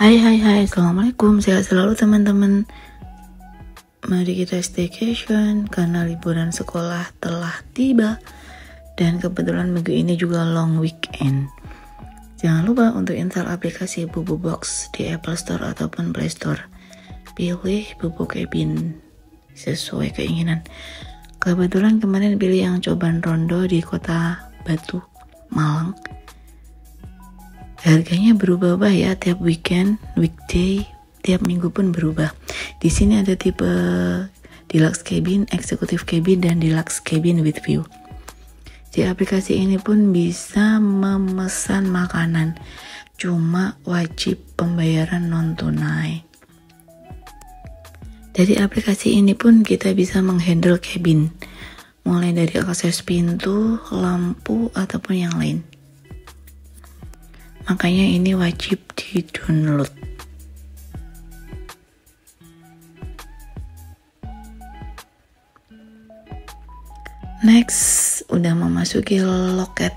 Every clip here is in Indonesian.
Hai, Assalamualaikum, sehat selalu teman-teman. Mari kita staycation karena liburan sekolah telah tiba. Dan kebetulan minggu ini juga long weekend. Jangan lupa untuk install aplikasi Bubu Box di Apple Store ataupun Play Store. Pilih Bubu Cabin sesuai keinginan. Kebetulan kemarin pilih yang cobaan rondo di Kota Batu, Malang. Harganya berubah-ubah ya tiap weekend, weekday, tiap minggu pun berubah. Di sini ada tipe deluxe cabin, executive cabin, dan deluxe cabin with view. Di aplikasi ini pun bisa memesan makanan, cuma wajib pembayaran non tunai. Dari aplikasi ini pun kita bisa menghandle cabin, mulai dari akses pintu, lampu, ataupun yang lain. Makanya ini wajib di-download. Next, udah memasuki loket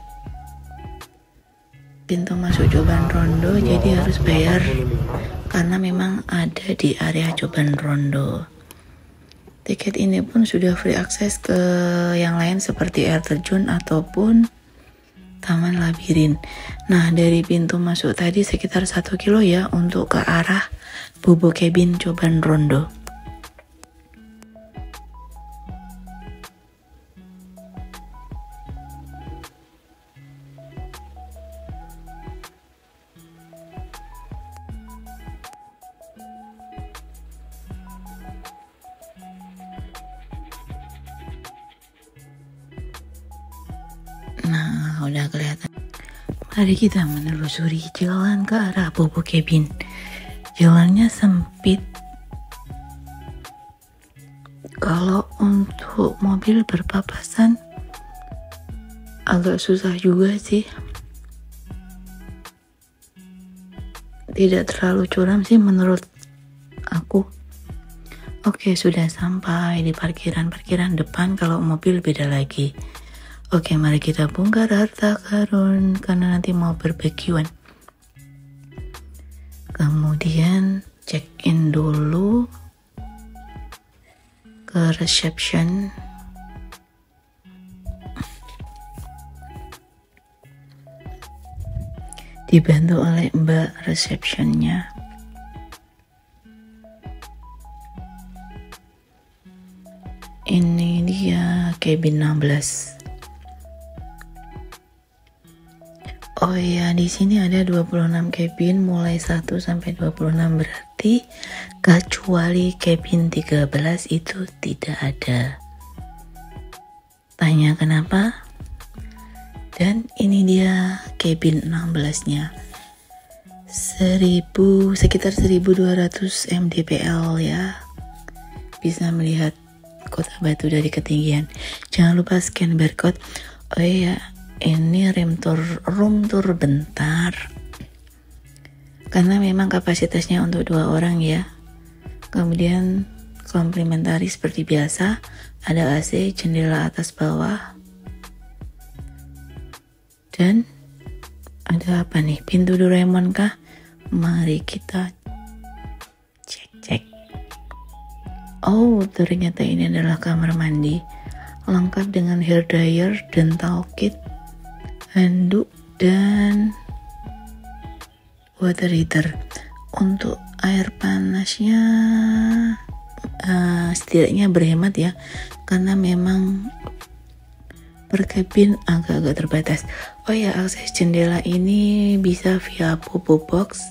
pintu masuk Coban Rondo, jadi harus bayar karena memang ada di area Coban Rondo. Tiket ini pun sudah free akses ke yang lain seperti air terjun ataupun Taman Labirin. Nah, dari pintu masuk tadi sekitar 1 kilo ya untuk ke arah Bubu Cabin Coban Rondo. Nah, udah kelihatan. Mari kita menelusuri jalan ke arah Bubu Cabin. Jalannya sempit. Kalau untuk mobil berpapasan agak susah juga sih. Tidak terlalu curam sih menurut aku. Oke, sudah sampai di parkiran depan. Kalau mobil beda lagi. Oke, mari kita bongkar harta karun karena nanti mau barbekyuan. Kemudian check in dulu ke reception. Dibantu oleh mbak receptionnya. Ini dia cabin 16. Oh ya, di sini ada 26 cabin mulai 1 sampai 26, berarti kecuali cabin 13 itu tidak ada. Tanya kenapa? Dan ini dia cabin 16-nya. Sekitar 1200 mdpl ya. Bisa melihat Kota Batu dari ketinggian. Jangan lupa scan barcode. Oh iya, ini room tour bentar karena memang kapasitasnya untuk 2 orang ya. Kemudian komplementari seperti biasa, ada AC, jendela atas bawah, dan ada apa nih, pintu Doraemon kah? Mari kita cek. Oh, ternyata ini adalah kamar mandi lengkap dengan hair dryer, dental kit, handuk, dan water heater. Untuk air panasnya setidaknya berhemat ya, karena memang per cabin agak-agak terbatas. Oh ya, akses jendela ini bisa via Bubu Box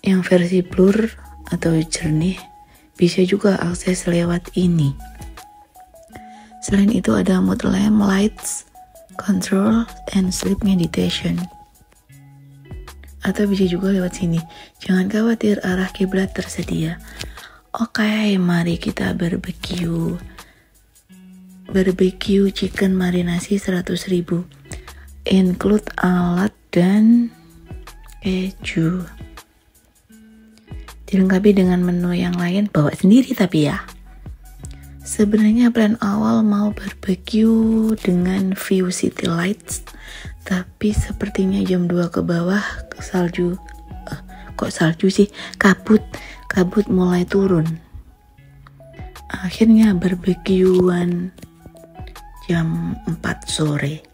yang versi blur atau jernih, bisa juga akses lewat ini. Selain itu ada mode lamp, lights, control, and sleep meditation. Atau bisa juga lewat sini. Jangan khawatir, arah kiblat tersedia. Oke, mari kita barbecue. Barbecue chicken marinasi 100.000. Include alat dan keju. Dilengkapi dengan menu yang lain, bawa sendiri tapi ya. Sebenarnya plan awal mau barbecue dengan view city lights, tapi sepertinya jam 2 ke bawah salju, kabut mulai turun. Akhirnya barbekyuan jam 4 sore.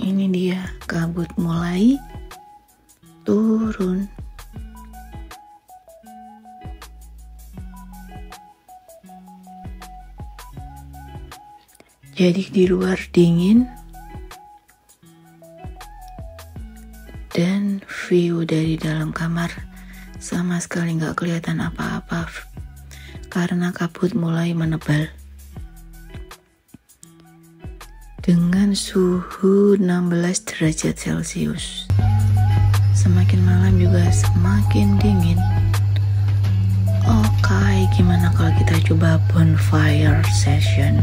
Ini dia, kabut mulai turun. Jadi di luar dingin dan view dari dalam kamar sama sekali nggak kelihatan apa-apa karena kabut mulai menebal. Dengan suhu 16 derajat Celcius. Semakin malam juga semakin dingin. Oke, gimana kalau kita coba bonfire session?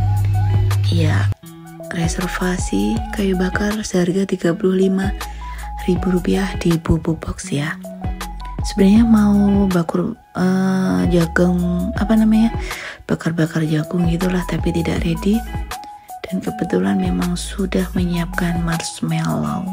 Iya, reservasi kayu bakar seharga Rp35.000 di Bobo Box ya. Sebenarnya mau bakar-bakar jagung gitulah, tapi tidak ready. Dan kebetulan memang sudah menyiapkan marshmallow.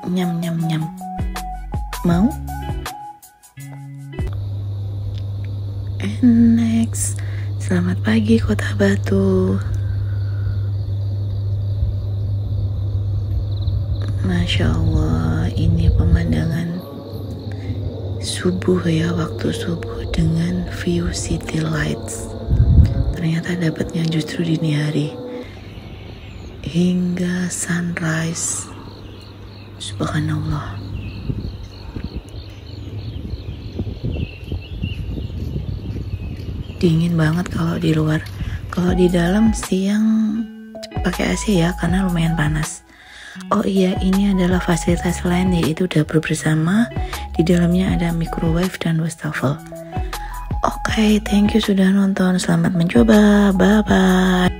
Nyam. Mau? And next, selamat pagi Kota Batu. Masya Allah, ini pemandangan subuh ya, waktu subuh dengan view city lights. Ternyata dapatnya justru dini hari hingga sunrise. Subhanallah. Dingin banget kalau di luar. Kalau di dalam siang pakai AC ya, karena lumayan panas. Oh iya, ini adalah fasilitas lain, yaitu dapur bersama. Di dalamnya ada microwave dan wastafel. Oke, thank you sudah nonton. Selamat mencoba. Bye-bye.